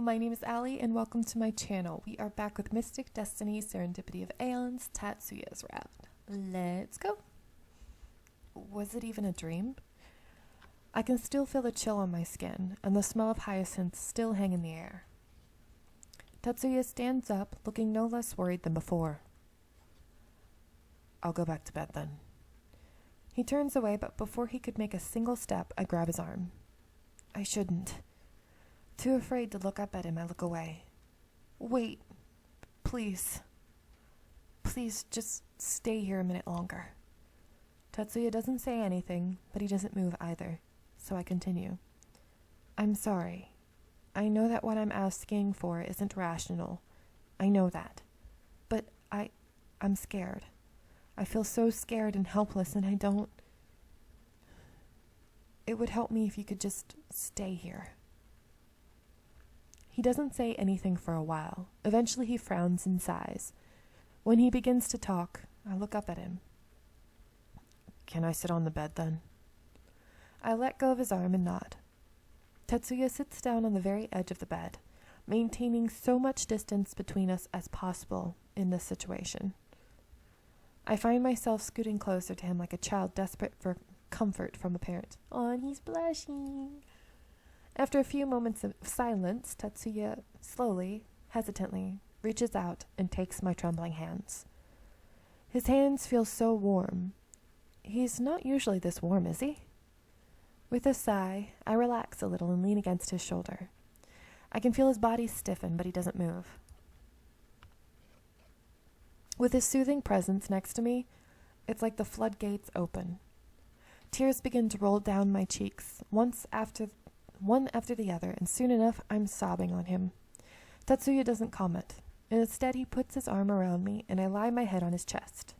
my name is Allie, and welcome to my channel. We are back with Mystic Destiny Serendipity of Aeons, Tatsuya's round. Let's go. Was it even a dream? I can still feel the chill on my skin, and the smell of hyacinths still hang in the air. Tatsuya stands up, looking no less worried than before. I'll go back to bed then. He turns away, but before he could make a single step, I grab his arm. I shouldn't. Too afraid to look up at him, I look away. Wait. Please. Please, just stay here a minute longer. Tatsuya doesn't say anything, but he doesn't move either, so I continue. I'm sorry. I know that what I'm asking for isn't rational. I know that. But I'm scared. I feel so scared and helpless, and I don't... It would help me if you could just stay here. He doesn't say anything for a while. Eventually he frowns and sighs. When he begins to talk, I look up at him. Can I sit on the bed then? I let go of his arm and nod. Tatsuya sits down on the very edge of the bed, maintaining so much distance between us as possible in this situation. I find myself scooting closer to him like a child desperate for comfort from a parent. Oh, and he's blushing. After a few moments of silence, Tatsuya slowly, hesitantly, reaches out and takes my trembling hands. His hands feel so warm. He's not usually this warm, is he? With a sigh, I relax a little and lean against his shoulder. I can feel his body stiffen, but he doesn't move. With his soothing presence next to me, it's like the floodgates open. Tears begin to roll down my cheeks, one after the other, and soon enough I'm sobbing on him. Tatsuya doesn't comment, and instead he puts his arm around me, and I lie my head on his chest.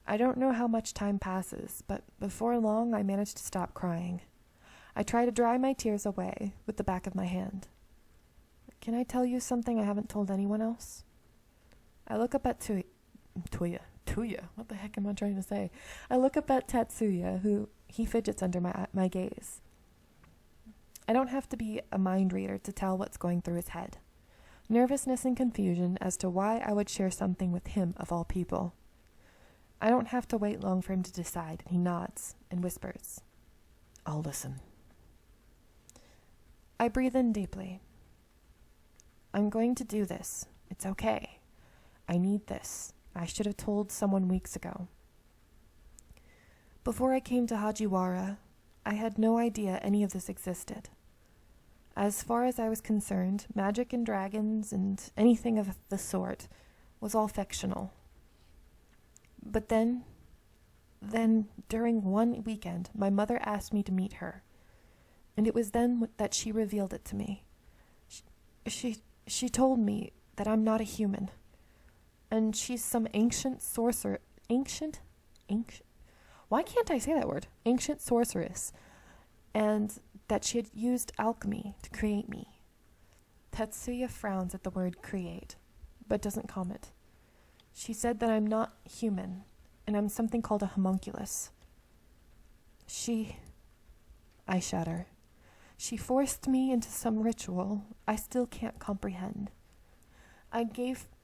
I don't know how much time passes, but before long I manage to stop crying. I try to dry my tears away with the back of my hand. Can I tell you something I haven't told anyone else? I look up at Tuya. What the heck am I trying to say? I look up at Tatsuya, who he fidgets under my gaze. I don't have to be a mind reader to tell what's going through his head. Nervousness and confusion as to why I would share something with him of all people. I don't have to wait long for him to decide, and he nods and whispers, I'll listen. I breathe in deeply. I'm going to do this. It's okay. I need this. I should have told someone weeks ago. Before I came to Hajiwara, I had no idea any of this existed. As far as I was concerned, magic and dragons and anything of the sort was all fictional. But then, during one weekend, my mother asked me to meet her, and it was then that she revealed it to me. She told me that I'm not a human, and she's some ancient sorcerer. Ancient? Why can't I say that word? Ancient sorceress, and that she had used alchemy to create me. Tatsuya frowns at the word create, but doesn't comment. She said that I'm not human, and I'm something called a homunculus. I shudder. She forced me into some ritual I still can't comprehend. It gave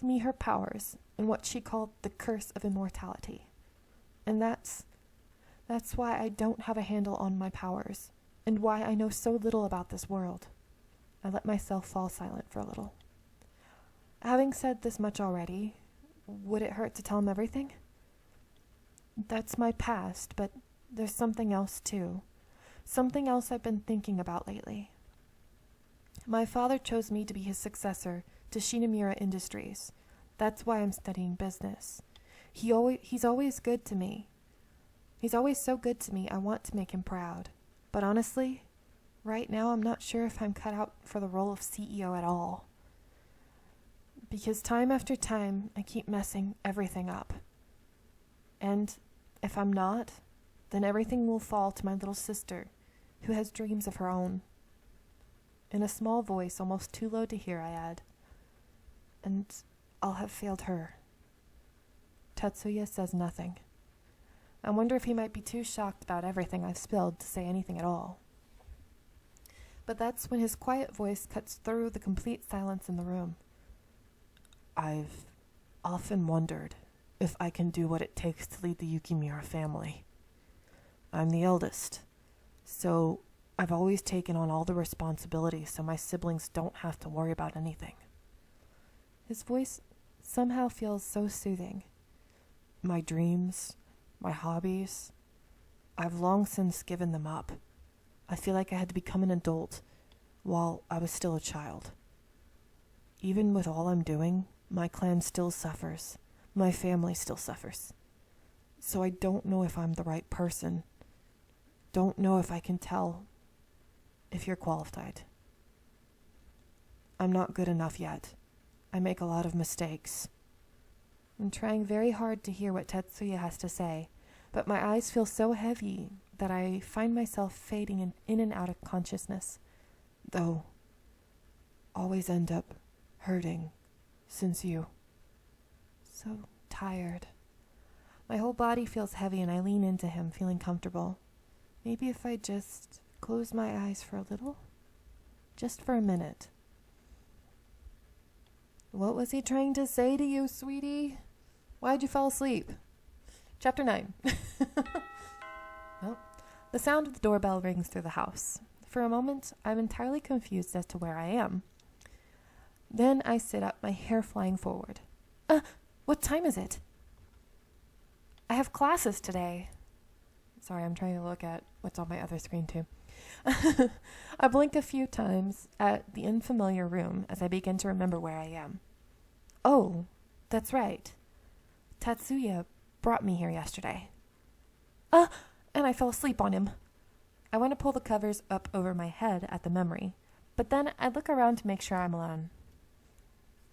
me her powers and what she called the curse of immortality. And that's why I don't have a handle on my powers, and why I know so little about this world. I let myself fall silent for a little. Having said this much already, would it hurt to tell him everything? That's my past, but there's something else too. Something else I've been thinking about lately. My father chose me to be his successor to Shinomura Industries. That's why I'm studying business. He's always good to me. He's always so good to me, I want to make him proud. But honestly, right now I'm not sure if I'm cut out for the role of CEO at all. Because time after time, I keep messing everything up. And if I'm not, then everything will fall to my little sister, who has dreams of her own. In a small voice, almost too low to hear, I add, and I'll have failed her. Tatsuya says nothing. I wonder if he might be too shocked about everything I've spilled to say anything at all. But that's when his quiet voice cuts through the complete silence in the room. I've often wondered if I can do what it takes to lead the Yukimura family. I'm the eldest, so I've always taken on all the responsibility so my siblings don't have to worry about anything. His voice somehow feels so soothing. My dreams, my hobbies, I've long since given them up. I feel like I had to become an adult while I was still a child. Even with all I'm doing, my clan still suffers. My family still suffers. So I don't know if I'm the right person. Don't know if I can tell if you're qualified. I'm not good enough yet. I make a lot of mistakes. I'm trying very hard to hear what Tatsuya has to say, but my eyes feel so heavy that I find myself fading in and out of consciousness, though always end up hurting since you. So tired. My whole body feels heavy and I lean into him, feeling comfortable. Maybe if I just close my eyes for a little? Just for a minute. What was he trying to say to you, sweetie? Why'd you fall asleep? Chapter 9. Well, the sound of the doorbell rings through the house. For a moment, I'm entirely confused as to where I am. Then I sit up, my hair flying forward. What time is it? I have classes today. Sorry, I'm trying to look at what's on my other screen too. I blink a few times at the unfamiliar room as I begin to remember where I am. Oh, that's right. Tatsuya brought me here yesterday. And I fell asleep on him. I want to pull the covers up over my head at the memory, but then I look around to make sure I'm alone.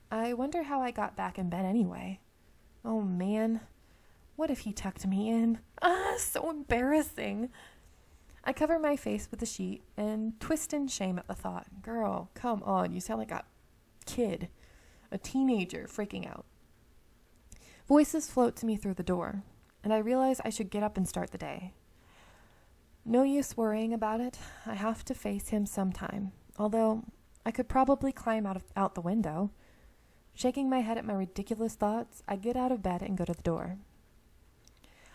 I wonder how I got back in bed anyway. Oh man, what if he tucked me in? So embarrassing. I cover my face with the sheet and twist in shame at the thought. Girl, come on, you sound like a kid, a teenager freaking out. Voices float to me through the door, and I realize I should get up and start the day. No use worrying about it. I have to face him sometime, although I could probably climb out the window. Shaking my head at my ridiculous thoughts, I get out of bed and go to the door.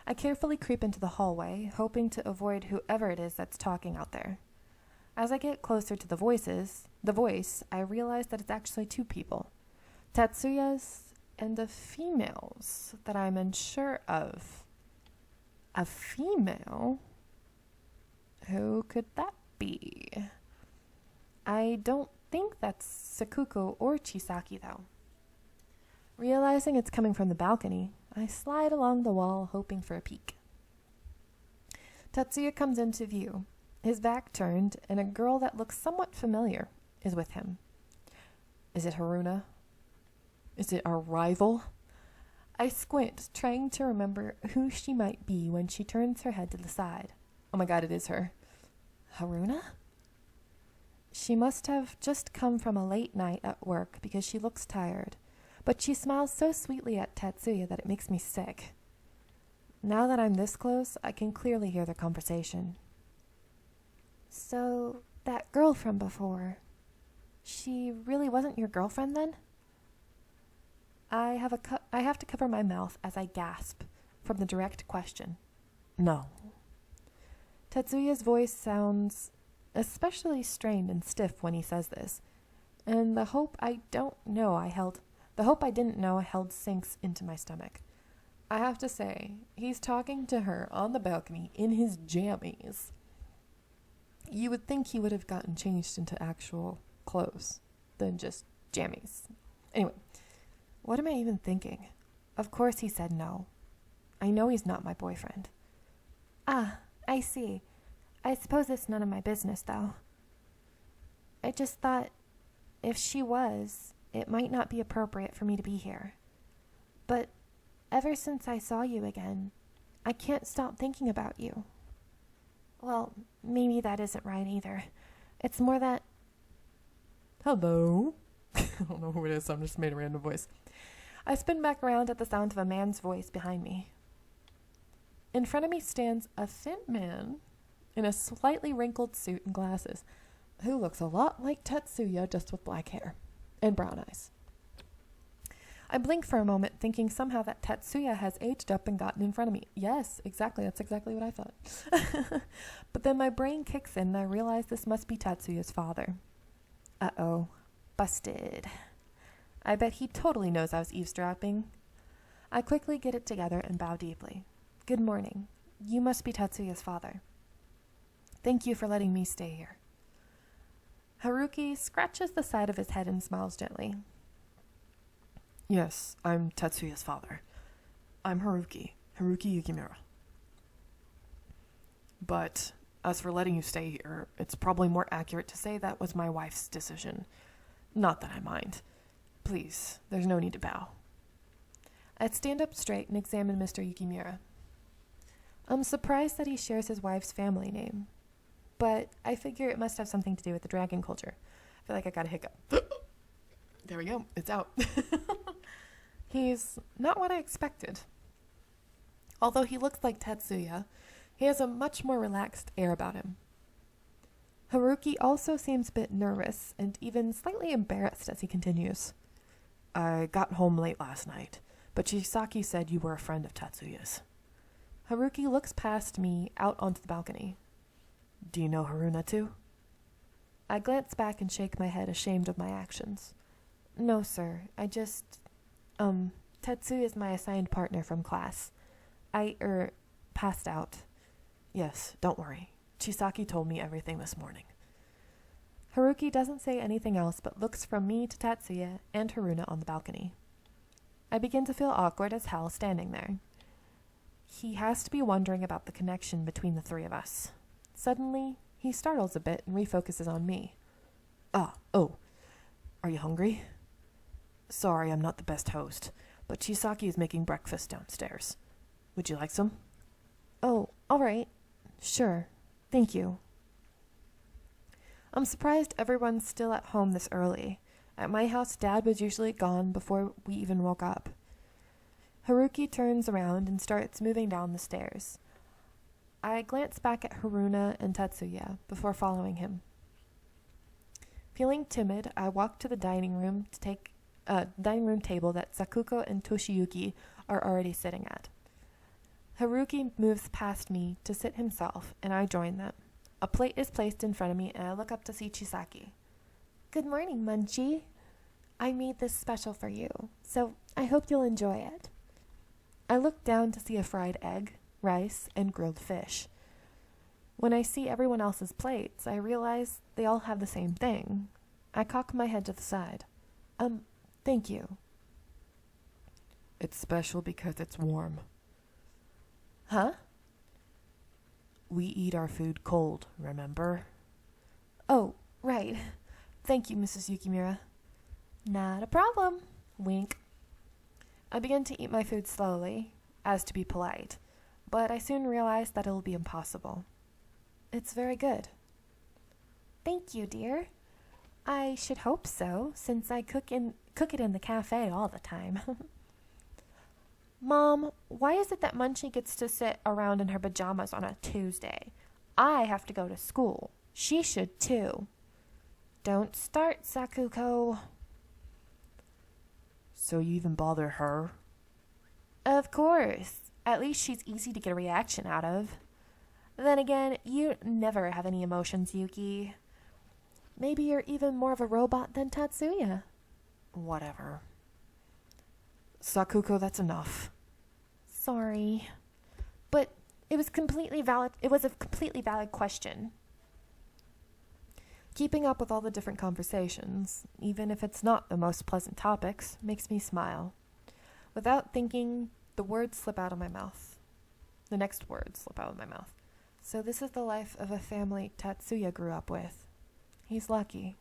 I carefully creep into the hallway, hoping to avoid whoever it is that's talking out there. As I get closer to the voice, I realize that it's actually two people. Tatsuya's and a female's that I'm unsure of. A female? Who could that be? I don't think that's Sakuko or Chisaki, though. Realizing it's coming from the balcony, I slide along the wall, hoping for a peek. Tatsuya comes into view, his back turned, and a girl that looks somewhat familiar is with him. Is it Haruna? Is it our rival? I squint, trying to remember who she might be when she turns her head to the side. Oh my god, it is her. Haruna? She must have just come from a late night at work because she looks tired, but she smiles so sweetly at Tatsuya that it makes me sick. Now that I'm this close, I can clearly hear their conversation. So, that girl from before, she really wasn't your girlfriend then? I have to cover my mouth as I gasp from the direct question. No. Tatsuya's voice sounds especially strained and stiff when he says this, and the hope I didn't know I held sinks into my stomach. I have to say, he's talking to her on the balcony in his jammies. You would think he would have gotten changed into actual clothes than just jammies. Anyway, what am I even thinking? Of course he said no. I know he's not my boyfriend. I see. I suppose it's none of my business, though. I just thought, if she was, it might not be appropriate for me to be here. But ever since I saw you again, I can't stop thinking about you. Well, maybe that isn't right either. It's more that... Hello? I don't know who it is, so I just made a random voice. I spin back around at the sound of a man's voice behind me. In front of me stands a thin man in a slightly wrinkled suit and glasses. who looks a lot like Tatsuya, just with black hair and brown eyes. I blink for a moment, thinking somehow that Tatsuya has aged up and gotten in front of me. Yes, exactly. That's exactly what I thought. But then my brain kicks in and I realize this must be Tatsuya's father. Uh-oh. Busted. I bet he totally knows I was eavesdropping. I quickly get it together and bow deeply. Good morning. You must be Tatsuya's father. Thank you for letting me stay here. Haruki scratches the side of his head and smiles gently. Yes, I'm Tatsuya's father. I'm Haruki Yukimura. But as for letting you stay here, it's probably more accurate to say that was my wife's decision. Not that I mind. Please, there's no need to bow. I'd stand up straight and examine Mr. Yukimura. I'm surprised that he shares his wife's family name, but I figure it must have something to do with the dragon culture. I feel like I got a hiccup. There we go, it's out. He's not what I expected. Although he looks like Tatsuya, he has a much more relaxed air about him. Haruki also seems a bit nervous and even slightly embarrassed as he continues. I got home late last night, but Chisaki said you were a friend of Tatsuya's. Haruki looks past me out onto the balcony. Do you know Haruna too? I glance back and shake my head, ashamed of my actions. No, sir. Tatsuya is my assigned partner from class. Passed out. Yes, don't worry. Chisaki told me everything this morning. Haruki doesn't say anything else but looks from me to Tatsuya and Haruna on the balcony. I begin to feel awkward as hell standing there. He has to be wondering about the connection between the three of us. Suddenly, he startles a bit and refocuses on me. Are you hungry? Sorry, I'm not the best host, but Chisaki is making breakfast downstairs. Would you like some? Oh, all right. Sure. Thank you. I'm surprised everyone's still at home this early. At my house, Dad was usually gone before we even woke up. Haruki turns around and starts moving down the stairs. I glance back at Haruna and Tatsuya before following him. Feeling timid, I walk to the dining room table that Sakuko and Toshiyuki are already sitting at. Haruki moves past me to sit himself, and I join them. A plate is placed in front of me, and I look up to see Chisaki. Good morning, Munchie. I made this special for you, so I hope you'll enjoy it. I look down to see a fried egg, rice, and grilled fish. When I see everyone else's plates, I realize they all have the same thing. I cock my head to the side. Thank you. It's special because it's warm. Huh? We eat our food cold, remember? Oh, right. Thank you, Mrs. Yukimura. Not a problem. Wink. I begin to eat my food slowly, as to be polite, but I soon realize that it'll be impossible. It's very good. Thank you, dear. I should hope so, since I cook it in the cafe all the time. Mom, why is it that Munchie gets to sit around in her pajamas on a Tuesday? I have to go to school. She should too. Don't start, Sakuko. So you even bother her? Of course. At least she's easy to get a reaction out of. Then again, you never have any emotions, Yuki. Maybe you're even more of a robot than Tatsuya. Whatever. Sakuko, that's enough. Sorry. But it was completely valid. It was a completely valid question. Keeping up with all the different conversations, even if it's not the most pleasant topics, makes me smile. Without thinking, the words slip out of my mouth. The next words slip out of my mouth. So this is the life of a family Tatsuya grew up with. He's lucky.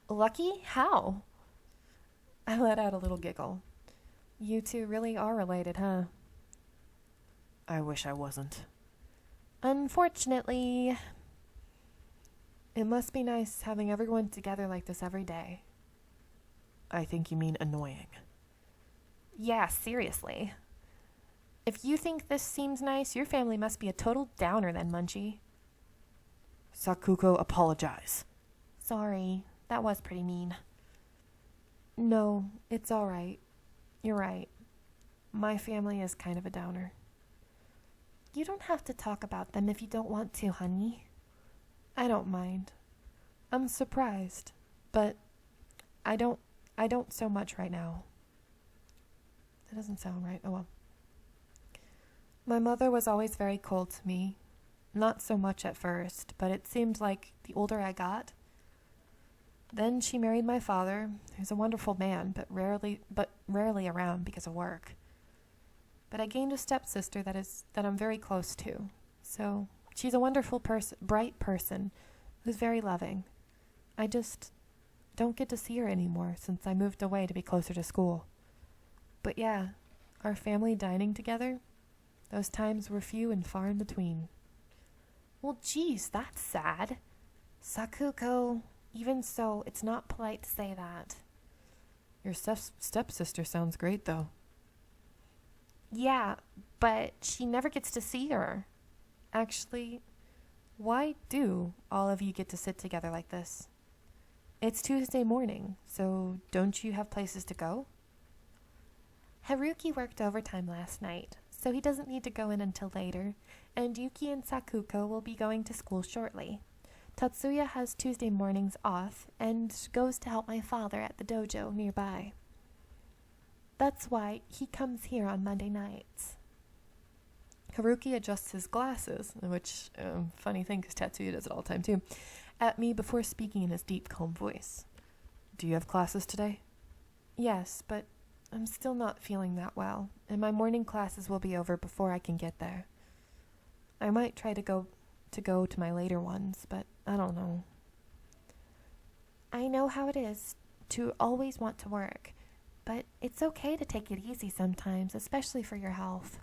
Lucky? How? I let out a little giggle. You two really are related, huh? I wish I wasn't. Unfortunately. It must be nice having everyone together like this every day. I think you mean annoying. Yeah, seriously. If you think this seems nice, your family must be a total downer then, Munchie. Sakuko, apologize. Sorry, that was pretty mean. No, it's all right. You're right. My family is kind of a downer. You don't have to talk about them if you don't want to, honey. I don't mind. I'm surprised, but I don't so much right now. That doesn't sound right. Oh well. My mother was always very cold to me. Not so much at first, but it seemed like the older I got. Then she married my father, who's a wonderful man, but rarely around because of work. But I gained a stepsister that I'm very close to. So she's a wonderful person, bright person, who's very loving. I just don't get to see her anymore since I moved away to be closer to school. But yeah, our family dining together, those times were few and far in between. Well, geez, that's sad. Sakuko, even so, it's not polite to say that. Your stepsister sounds great, though. Yeah, but she never gets to see her. Actually, why do all of you get to sit together like this? It's Tuesday morning, so don't you have places to go? Haruki worked overtime last night, so he doesn't need to go in until later, and Yuki and Sakuko will be going to school shortly. Tatsuya has Tuesday mornings off and goes to help my father at the dojo nearby. That's why he comes here on Monday nights. Haruki adjusts his glasses, which, funny thing, because Tatsuya does it all the time too, at me before speaking in his deep, calm voice. Do you have classes today? Yes, but I'm still not feeling that well, and my morning classes will be over before I can get there. I might try to go to my later ones, but I don't know. I know how it is to always want to work, but it's okay to take it easy sometimes, especially for your health.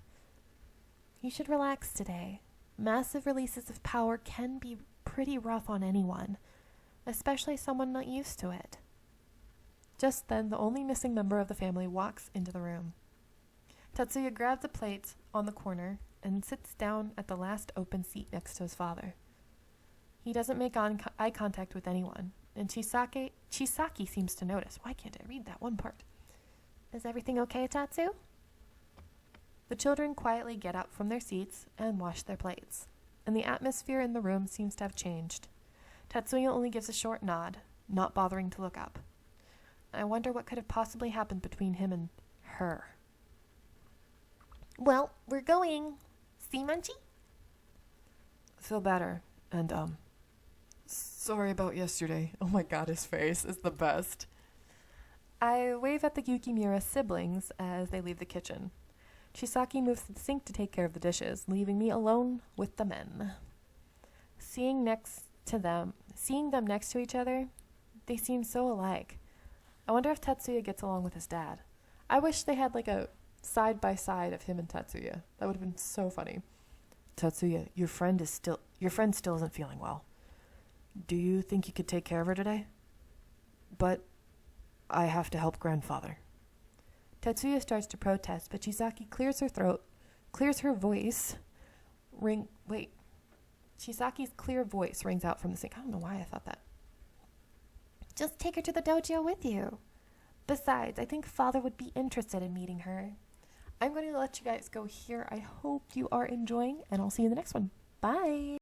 You should relax today. Massive releases of power can be pretty rough on anyone, especially someone not used to it. Just then, the only missing member of the family walks into the room. Tatsuya grabs a plate on the corner and sits down at the last open seat next to his father. He doesn't make eye contact with anyone, and Chisaki seems to notice. Why can't I read that one part? Is everything okay, Tatsu? The children quietly get up from their seats and wash their plates, and the atmosphere in the room seems to have changed. Tatsuya only gives a short nod, not bothering to look up. I wonder what could have possibly happened between him and her. Well, we're going. See, Munchie? Feel better, and, sorry about yesterday. Oh my god, his face is the best. I wave at the Yukimura siblings as they leave the kitchen. Chisaki moves to the sink to take care of the dishes, leaving me alone with the men. Seeing them next to each other, they seem so alike. I wonder if Tatsuya gets along with his dad. I wish they had like a side-by-side of him and Tatsuya. That would have been so funny. Tatsuya, your friend still isn't feeling well. Do you think you could take care of her today? But I have to help grandfather. Tatsuya starts to protest, but Chisaki clears her voice. Chisaki's clear voice rings out from the sink. I don't know why I thought that. Just take her to the dojo with you. Besides, I think father would be interested in meeting her. I'm going to let you guys go here. I hope you are enjoying, and I'll see you in the next one. Bye!